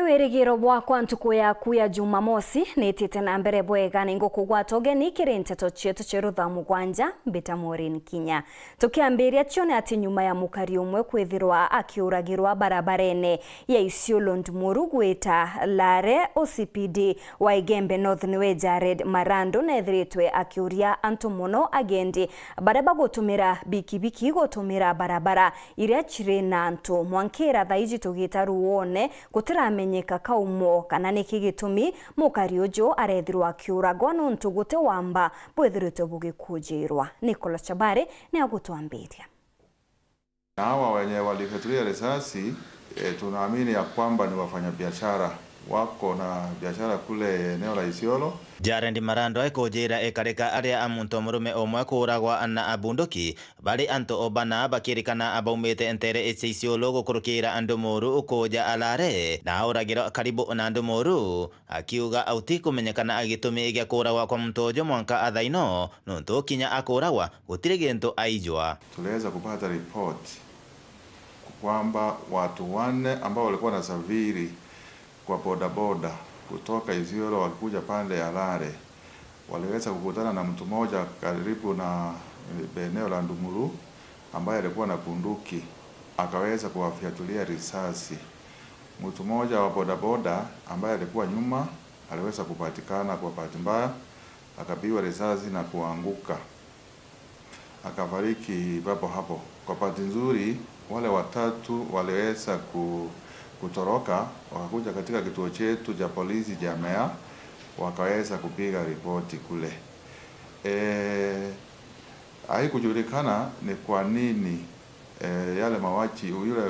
wirigiro bwakwa ntuku yaku ya Jumamosi nitite na mbere bwega ningo kugwata ugeni kiri nteto cietu cirutha mugwanja mbita Maureen Kinya. Tukiambiria cione ati nyuma ya mukari umwe kwithirwa akiuragirwa barabarene ya Isiolo Ndumuru gwita Lare, OCPD wa Igembe North niwe Jared Marando nethiritwe akiuria antu muno agendi baraba gutumira bikibiki gutumira barabara iria ciri na antu mwankira thaiji tugita ruone gutiramenyeka kaumo kana niki gitumi mukari ujo arethirwa akiuragwa nuntu gute wamba bwethirite bugikujirwa. Nicolas Chabare ni agutwambiria. Hawa wenye walifyatulia risasi tunaamini ya kwamba ni wafanyabiashara wako na biashara kule eneo la Isiolo. Jared Marando ekojera ekareka aria amuntu murume omwe kuragwa na abunduki bali anto obana bakirikana abaumete entere Isiolo gukurukira Andumuru ukoja Alare na uragiro karibu na Andumuru akiuga auti kumenyekana agitumi gya kuragwa kwa mtojo mwanka athaino nuntu Kinya akuragwa gutire gento aijwa. Tuliweza kupata report kwamba watu 4 ambao walikuwa na safiri kwa bodaboda kutoka Isiolo walikuja pande ya Lare waliweza kukutana na mtu mmoja karibu na eneo la Ndumuru ambaye alikuwa na bunduki akaweza kuwafyatulia risasi. Mtu mmoja wa bodaboda ambaye alikuwa nyuma aliweza kupatikana kwa bahati mbaya akapigwa risasi na kuanguka akafariki papo hapo. Kwa bahati nzuri wale watatu waliweza kutoroka wakakuja katika kituo chetu cha polisi cha Mea wakaweza kupiga ripoti kule. Haikujulikana ni kwa nini yale mauaji yule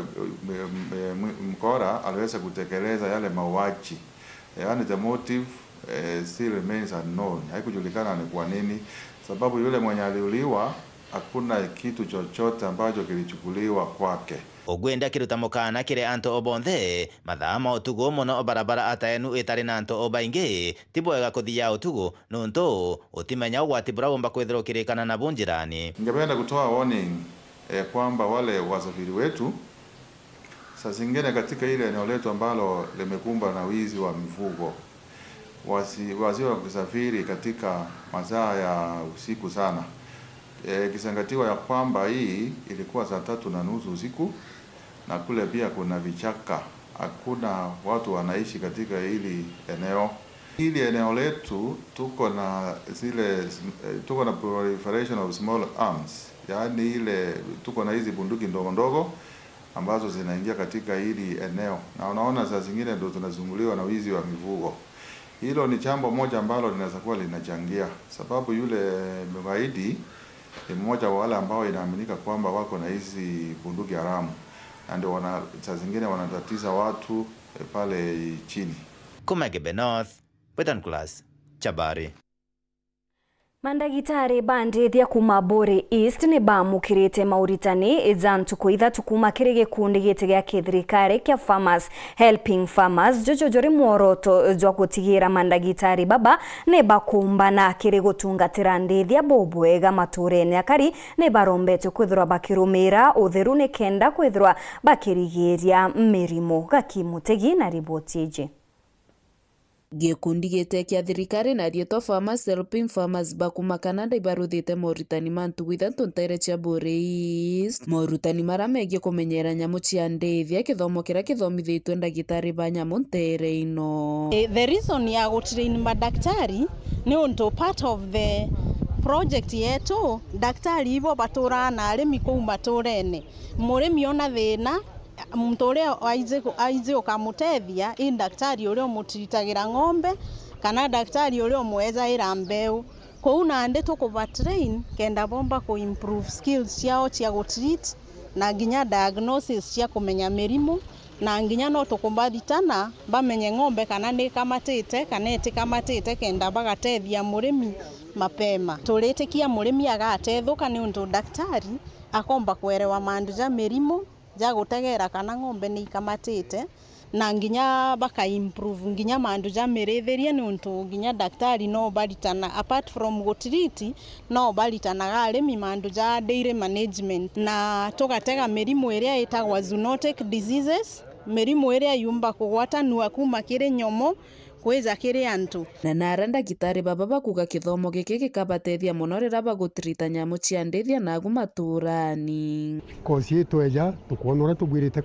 mkora aliweza kutekeleza yale mauaji. Yani the motive still remains unknown. Haikujulikana ni kwa nini, sababu yule mwenye aliuliwa hakuna kitu chochote ambacho kilichukuliwa kwake. Ogwenda kiruta mukana kire anto obonthe mathama otugo mono barabara atayenu itari na anto obaingi tibwega kuthia otugo nuntu utimenya ugwati buragomba kwithirwo kirikana na bunjirani. Ningependa kutoa warning kwamba wale wasafiri wetu saa zingine katika ile eneo letu ambalo limekumba na wizi wa mifugo wasiwe kusafiri katika masaa ya usiku sana. Kisangatiwa ya kwamba hii ilikuwa saa 3:30 usiku na kule pia kuna vichaka, hakuna watu wanaishi katika hili eneo. Hili eneo letu tuko na proliferation of small arms, yani ile tuko na hizi bunduki ndogo ndogo ambazo zinaingia katika hili eneo, na unaona saa zingine ndio tunazunguliwa na wizi wa mifugo. Hilo ni jambo moja ambalo linaweza kuwa linachangia, sababu yule mgaidi ni mmoja wa wale ambao inaaminika kwamba wako na hizi bunduki haramu na ndio saa zingine wanatatiza watu pale chini. Kumagebe North, Nicolas Chabare. Mandagitari bandithia kuma Bore East ni bamukirite mauritani izantu kuithatu kuma kiri gikundi gite gya kithirikari kya Farmers Helping Farmers jojori mworoto jwa gutigira mandagitari baba ne bakumbana kiri gutungatira ndithia bobwega maturene akari ne barombete kwithirwa bakirumira utheru ne kenda kwithirwa bakirigiria mirimo gakimutegi na riboti ije. Gikundi gite kya thirikari na rieto Farmers Helping Farmers bakuma Canada ibaruthite morutani mantu gwithantu ntere cia Bore East morutani maramegie kumenyera nyamu cia ndithia kithomo kira kithomithitwe ndagitari ba nyamu ntere ino. The reason ya gutrain madaktari ni unto part of the project yetu daktari ibo batura na arimi kou maturene murimi ona thina muntu uria aize ukamutethia i daktari uria umutitagira ng'ombe kana daktari uria umweza ira mbeu kou na ndi tukubatrain kenda bomba ku improve skills ciao cia gutreat na nginya diagnosis cia kumenya mirimu na nginya no tukumbathitana bamenye ng'ombe kana ni kamatite kana itikamatite kenda bagatethia murimi mapema. Turitikia murimi agatethuka ni undu daktari akomba kwerewa mandu ja mirimu ja gutegera kana ng'ombe ni ikamatite na nginya baka improve nginya mandu ja mirithirie ni untu nginya daktari no baritana apart from gutreat no baritana arimi mandu ja dairy management na tugatega mirimu iria itagwa zoonotic diseases mirimu iria yumba kugwatanua kuma kiri nyomo kwija kiri antu. Na nara ndagitari baba bakuga kithomo giki gikabatethia muno rira bagutirita nyamu cia ndithia nagu maturani. Kosi tweja tukuona uria tugwirite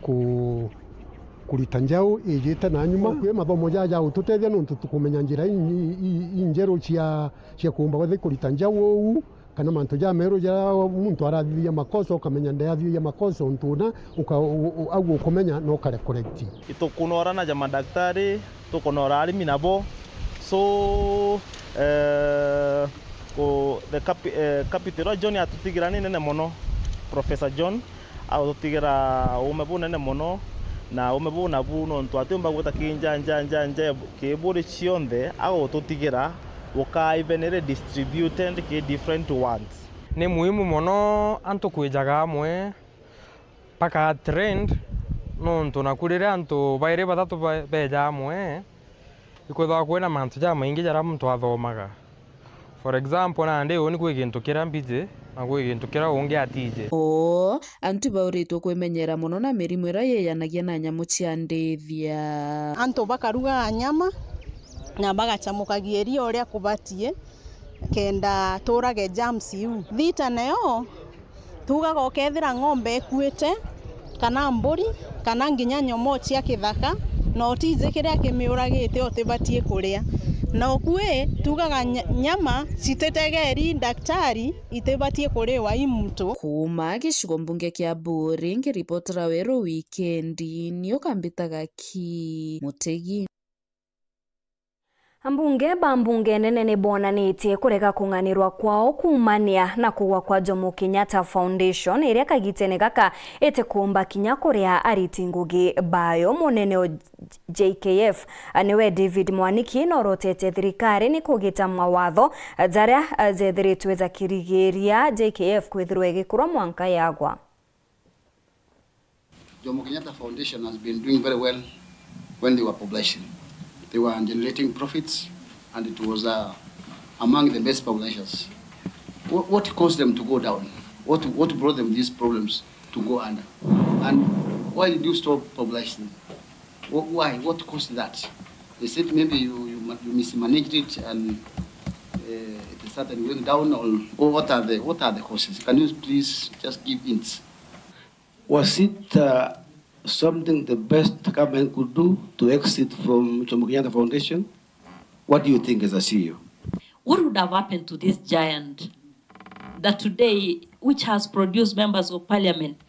kurita njau ijite na nyuma kwi mathomo jaja ututethia nuntu tukumenya njira injeru cia kumba gwathi kurita njau u kana mantu ja meru ja muntu arathithia makosa ukamenya ndathithia makosa untuna au ukumenya no kare correct. Itukunora na jama daktari tukunora arimi nabo so the capital John atutigira ni nene mono Professor John au tutigira umebu nene mono na umebu na buno ntu atumba gwita kinja kiburi cionthe au tutigira ukaivenere distributed ke different ones. Ni muhimu mono antu kwijaga amwe paka trend nontu nakurire antu baire batatu beja amwe ikwitha kwina mantu ja maingi jara muntu athomaga. For example nandi uni kwi gintu kira mbije na kwi gintu kira ungi atije. Antu bauritwo kwimenyera muno na mirimu ira yeyanagia na nyamu cia ndithia. Antu bakaruga nyama na bagachamukagia irio uria kubatie kenda turage germs iu. Thita nayo tugaga ukethira ng'ombe ekuite kana mburi kana nginya nyomo cia kithaka no tize kiria kimiuragite otibatie kuria na okue tugaga nyama citetegeri daktari itibatie kuriwa imuntu. Kuma gicigo mbunge kia Mburi ngiripotera weru wikendi ni ukambitaga ki Mutegi. Ambunge bambunge nene ni bonanitie kurega kung'anirwa kwao kumania na kugwa kwa Jomo Kenyatta Foundation iria kagitene gaka ete kumba kinya kuria ariti ngugi bayo munene o JKF aniwe David Mwaniki no rotete thirikari ni kugita mawatho zaria zethiritwe za kirigiria JKF kwithirwe gikurwa mwanka yagwa. Jomo Kenyatta Foundation has been doing very well when they were publishing. They were generating profits, and it was among the best publishers. What caused them to go down? What brought them these problems to go under? And why did you stop publishing? Why? What caused that? They said maybe you mismanaged it and it started going down. Or what are the causes? Can you please just give hints? Was it something the best government could do to exit from Jomo Kenyatta Foundation? What do you think as a CEO? What would have happened to this giant that today, which has produced members of parliament,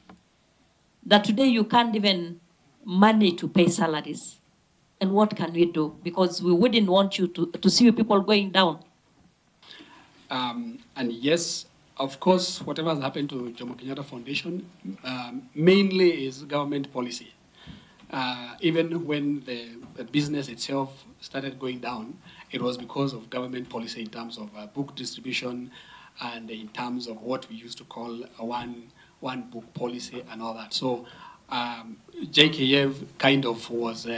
that today you can't even manage to pay salaries? And what can we do? Because we wouldn't want you to see people going down. And yes, of course, whatever has happened to Jomo Kenyatta Foundation mainly is government policy. Even when the business itself started going down, it was because of government policy in terms of book distribution and in terms of what we used to call a one book policy and all that. So JKF kind of was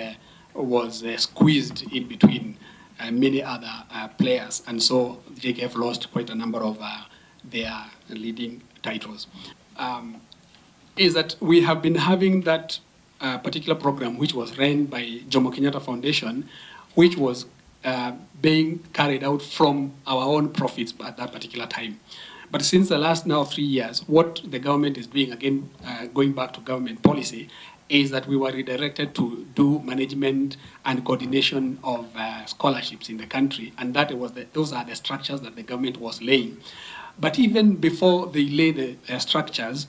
squeezed in between many other players, and so JKF lost quite a number of their leading titles. Is that we have been having that particular program which was run by Jomo Kenyatta Foundation, which was being carried out from our own profits at that particular time. But since the last now 3 years, what the government is doing, again, going back to government policy, is that we were redirected to do management and coordination of scholarships in the country, and those are the structures that the government was laying. But even before they lay the structures,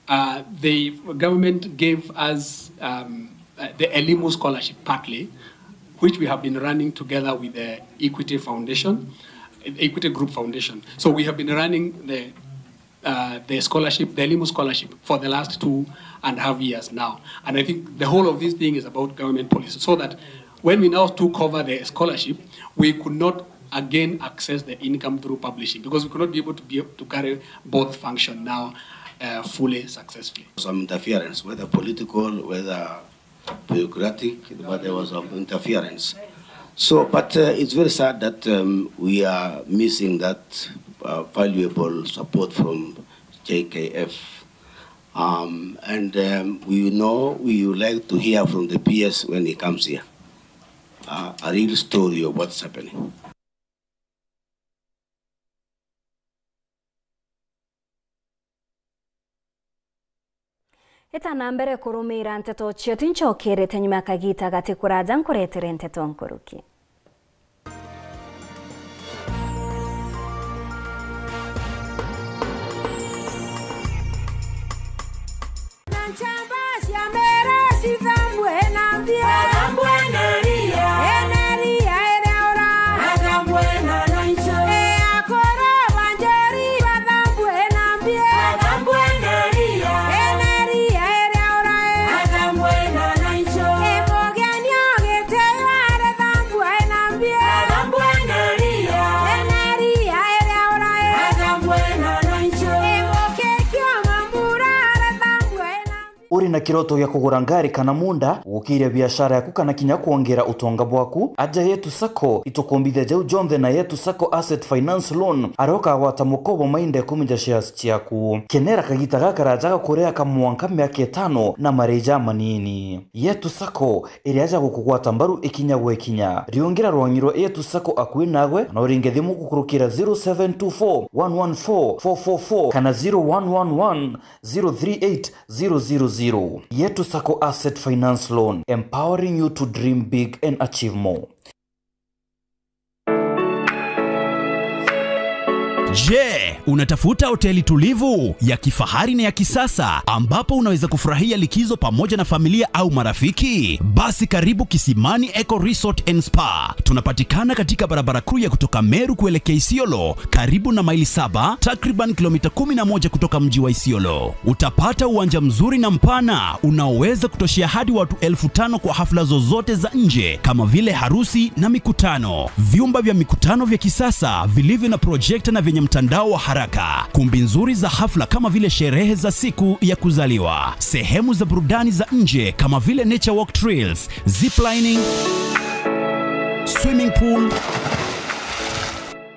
the government gave us the Elimu Scholarship partly, which we have been running together with the Equity Foundation, Equity Group Foundation. So we have been running the scholarship, the Elimu Scholarship, for the last 2.5 years now. And I think the whole of this thing is about government policy, so that when we now took over the scholarship, we could not again access the income through publishing, because we could not be able to carry both function now fully successfully. Some interference, whether political, whether bureaucratic, but there was some interference. So, but it's very sad that we are missing that valuable support from JKF. We know we would like to hear from the PS when he comes here. A real story of what's happening. Itana mbere kurumira nteto cietu nchokirite nyuma kagita gati kuraja nkuretere nteto nkuruki. Uri na kiroto ya kugura ngari kana munda gukiria biashara yaku kana kinya kuongera utonga bwaku aja Yetu Sacco itukombithe jau Jonthe na Yetu Sacco Asset Finance Loan aroka gwata mukobo mainde kumija shares ciaku kenera kagita gakaraja kurea kamwanka miaka 5 na mareja manini. Yetu Sacco iriaja gukugwata mbaru ikinya gwekinya riongera rwangiro Yetu Sacco akuwi nagwe no ringethi mukukurukira 0724 114 444 kana 0111 038 000. Yetu Sacco Asset Finance Loan, empowering you to dream big and achieve more. Je, unatafuta hoteli tulivu ya kifahari na ya kisasa ambapo unaweza kufurahia likizo pamoja na familia au marafiki? Basi karibu Kisimani Eco Resort and Spa. Tunapatikana katika barabara kuu ya kutoka Meru kuelekea Isiolo, karibu na maili 7, takriban kilomita 11 kutoka mji wa Isiolo. Utapata uwanja mzuri na mpana unaoweza kutoshea hadi watu 5,000 kwa hafla zozote za nje kama vile harusi na mikutano. Vyumba vya mikutano vya kisasa vilivyo na projector na vyenye mtandao wa haraka, kumbi nzuri za hafla kama vile sherehe za siku ya kuzaliwa, sehemu za burudani za nje kama vile nature walk trails, ziplining, swimming pool,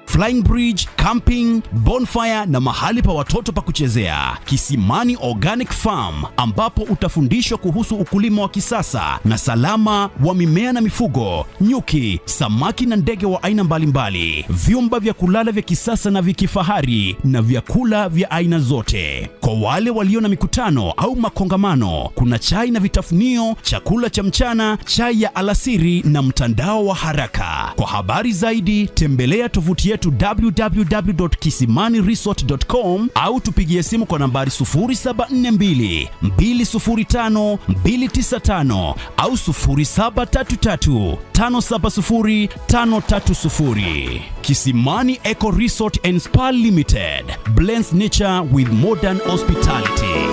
flying bridge, camping, bonfire na mahali pa watoto pa kuchezea. Kisimani Organic Farm ambapo utafundishwa kuhusu ukulima wa kisasa na salama wa mimea na mifugo, nyuki, samaki na ndege wa aina mbalimbali. Vyumba vya kulala vya kisasa na vya kifahari na vyakula vya aina zote. Kwa wale walio na mikutano au makongamano, kuna chai na vitafunio, chakula cha mchana, chai ya alasiri na mtandao wa haraka. Kwa habari zaidi tembelea tovuti yetu www.kisimaniresort.com au tupigie simu kwa nambari 0742 205 295 au 0733 570 530. Kisimani Eco Resort and Spa Limited blends nature with modern hospitality.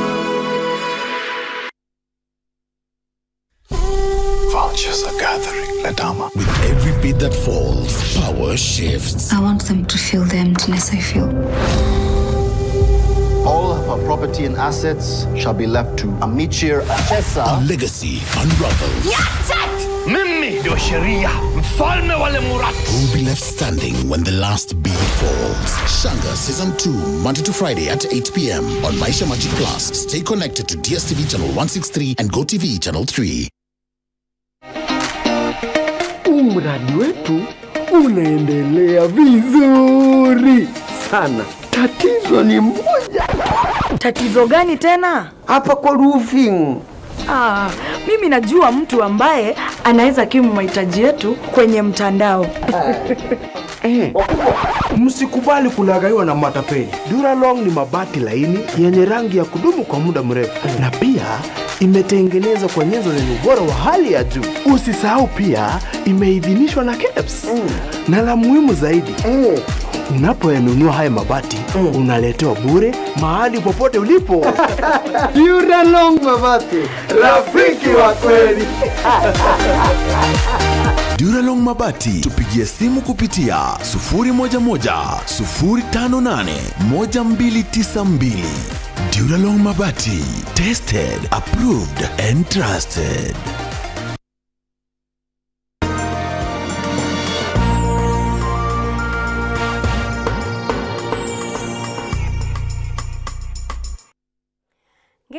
Vultures are gathering, Ladama. With every beat that falls, power shifts. I want them to feel the emptiness I feel. All of our property and assets shall be left to Amichir Achesa. Our legacy unravels. Mimi ndio sheria, mfalme wale Murati. Who will be left standing when the last beat falls? Shanga Season 2, Monday to Friday at 8 p.m. on Maisha Magic Plus. Stay connected to DSTV Channel 163 and GoTV Channel 3. Mradi wetu unaendelea vizuri sana. Tatizo ni moja. Tatizo gani tena? Hapa kwa roofing. Mimi najua mtu ambaye anaweza kimu mahitaji yetu kwenye mtandao. Msikubali kulagaiwa na matapeli. Duralong ni mabati laini yenye rangi ya kudumu kwa muda mrefu. Na pia imetengenezwa kwa nyenzo zenye ubora wa hali ya juu. Usisahau pia imeidhinishwa na KEBS. Na la muhimu zaidi, unapoyanunua haya mabati, unaletewa bure mahali popote ulipo. Duralong mabati, rafiki wa kweli. Duralong mabati, tupigie simu kupitia 011 058 1292. Duralong mabati, tested, approved and trusted.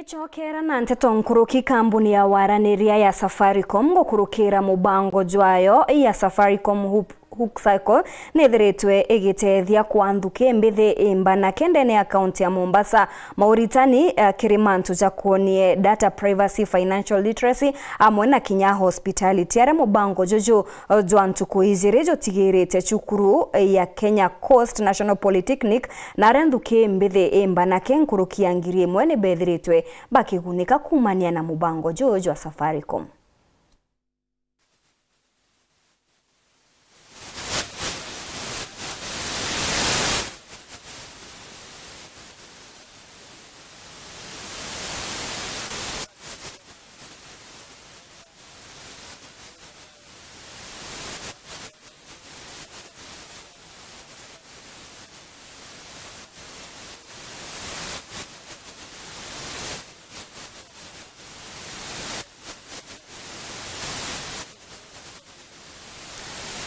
Tukichokera na nteto nkuruki kambuni ya waraniria ya Safaricom gukurukira mubango jwayo ya Safaricom Hook Cycle nethiritwe igitethia kwanthuke mbithi imbana kendene account ya Mombasa Mauritani Kirimantu jakuonie data privacy financial literacy amwe na kinya hospitality ara mubango jojo jwantuku izire jotigirite chukuru ya Kenya Coast National Polytechnic na renthuke mbithi imbana kenkuruki yangiri imwe ni bethiritwe bakigunika kumania na mubango jojo wa Safaricom.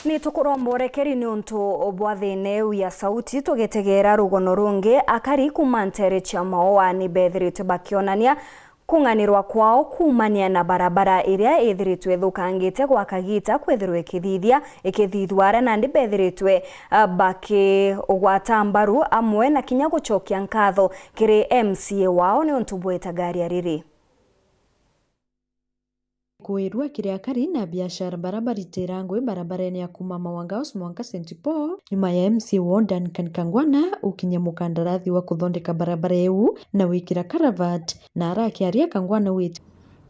Ni tukuromborekeri ni untu obwathine ya sauti tugetegera rugono rungi akari kumantere cha maoa ni bethiritwe bakionania kunganirwa kwao kumania na barabara iria ethiritwe thukangite gwa kagita kwethirwe ikithithwara na ndi bethiritwe baki ogwata mbaru amwe na kinya guchokia nkatho kiri MCA wao ni untu bweta gari ariri kuirua kiria kari na biashara barabara iterangwe barabarani ya kuma Mawangaos mwanka St. Paul nyuma ya MC Wondan Kangwana ukinya mukandarathi wa kuthondeka barabara eu na wikira karavat na arakiaria Kangwana wit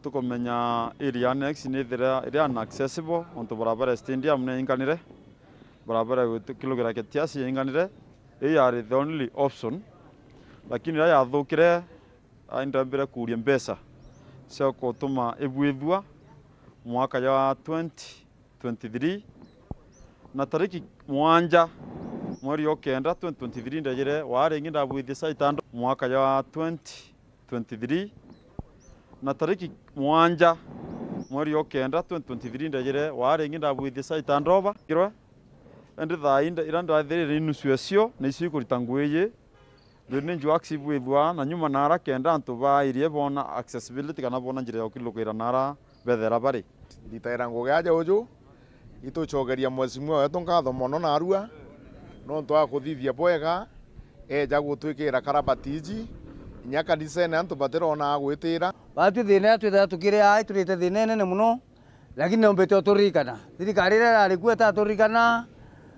tukomenya area next ni area inaccessible onto barabara stadium ne inganire barabara kilogira ketiasi inganire are the only option lakini ya thukire aindambira kuria mbesa sio kutuma ebwethwa mwaka ya 2023 na tariki mwanja mweri okenda 2023 ndagire warengi ndabwithia saitando mwaka ya 2023 na tariki mwanja mweri okenda 2023 ndagire warengi ndabwithia saitando kirwe ende thainda iranda thiri nusuesio na isi kuritangweye Lene juaksi bwethwa na nyuma nara kenda antu ba irie bona accessibility kana bona njira okilukira nara bethera bari nditaira ngogaja uju ituchogeria mwesimu wetu ngatho mono narua no ntwa kuthithia bwega eja gutwikira karabatiji nyaka disene antu batirona gwitira batu thina twitha tukire ai turite thina nene muno lakini ombete oturikana thirikari rira rikueta aturikana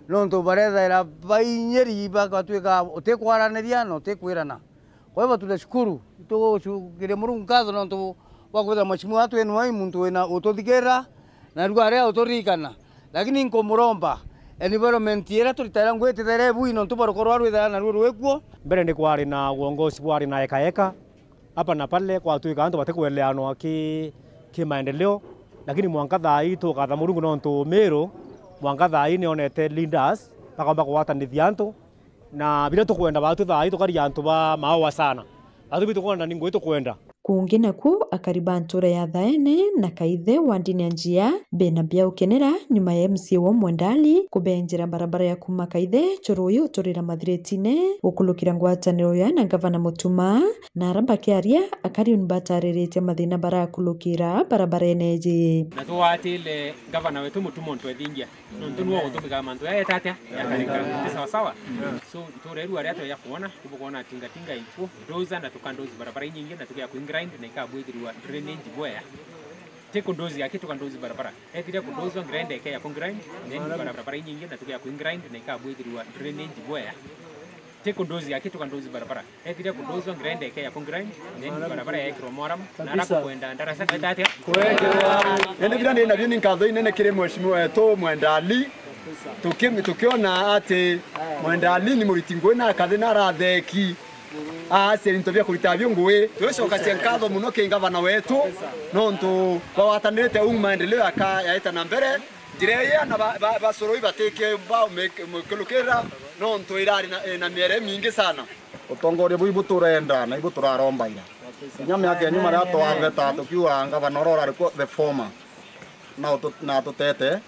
nonto barethaira bainyeri bakatwika utekwaraniria no tekwirana kwa hivyo tunashukuru tugukire Murungu ngatho nonto wakwetha mwachimu watu enu wai muntu wena ututhikira na ruga ria uturikana lakini nkomuromba environment ira turitara ngwetithere bui nonto barokorwa rwitha na ruru wekuo mbere ndi kwari na uongozi bwari na eka hapa na pale kwa tuika antu batekweleano ki maendeleo lakini mwanka thai tukatha Murungu nonto mero mwanka thai ni onete leaders bakamba kuwatanithia antu na bila tukwenda batu thai tukari antu ba mawa sana atu bitu kwenda ningo tukwenda kungi naku akariba ntura ya thaene na kaithe wa ndini njia bena bia ukenera nyuma ya MC wa Mwendali kubenjera barabara ya kuma kaithe choruyu uturira mathiretine ukulukira ngwataniro ya na gavana Mutuma na aramba kiaria akari unbataririte mathina bara kulukira barabara eneji na tuwatile gavana wetu Mutuma ntwethingia nontunwa utumika mantu ya etatia ya karika sawa sawa so tureru aria ya kuona kuona tinga ipo doza na tukandozi barabara nyingi na tukia grind na ikabwithirwa drainage boya teko ndozi yake tukandozi barabara ethira kundozwa grind yake ya grind then barabara nyingi na tukia grind na ikabwithirwa drainage boya teko ndozi yake tukandozi barabara ethira kundozwa grind yake ya grind then barabara yake romoram na rako kwenda ndarasa tete kwendwa ende bila nina bini nkatho inene kire mheshimiwa wetu Mwendali tukiona ati Mwendali ni muritingwe na kathina ratheki serintovia kuritabio ngwe twecoka ciankatho muno kingavana wetu nontu bawatanirite maendeleo yaita na mbere ndireya na basoroi bateke bao mekelukira nontu irari na miere mingi sana utongoria bui buturenda na ibu turarombaira nyama yake nyuma ya twaveta tukiwa ngavana orora the former na tutete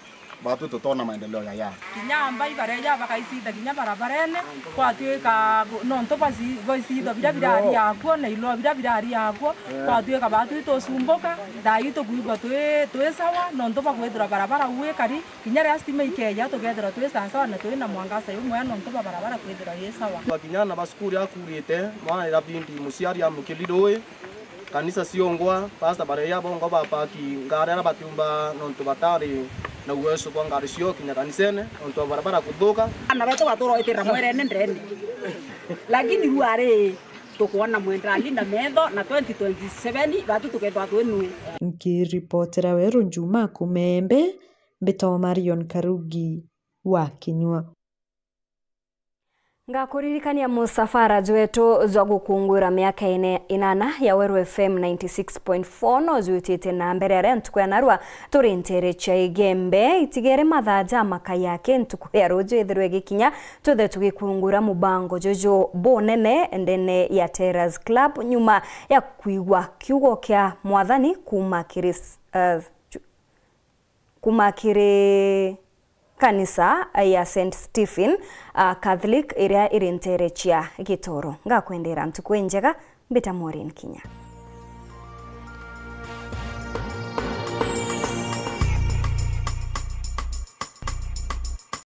batu tutona maendeleo ya ya kinya mbai bareja bakaisita kinya barabarene kwa tuika nonto basi boisito bidabidari yakwo na ilo bidabidari yakwo kwa tuika batu tosumboka daito kuiba twe sawa nonto bakwethira barabara uwe kari kinya restima ikeja tugethira twe sawa na twe na mwangasa yumwe nonto barabara kwethira ye sawa bakinyana basukuri akurite mwana rabindi musiari amukilidoe kanisa siongwa pasta bareya bongo bapaki ngara batumba nonto batari na uwezo kwa ngari sio kinya kanisene nonto barabara kuthuka na beto watoro itira mwerene ndene lakini ruare tukuona mwendali na metho na 2027 batu tukethwa twenu nkiripotera Weru Njuma Kumembe Mbito Marion Karugi wa Kinyua ngakuririkania musafara wetu zwa gukungura miaka inana ya Weru FM 96.4 no zuitite na mbere ya ntuku ya narua turintere cha igembe itigere mathaja maka yake ntuku ya rojo ithirwe gikinya tuthe tugikungura mubango jojo bonene ndene ya Terrace Club nyuma ya kuigwa kiugo kya mwathani kumakire kanisa ya St. Stephen Catholic iria irinterechia gitoro ngakwendera ntuku njega Mbita Maureen Kinya.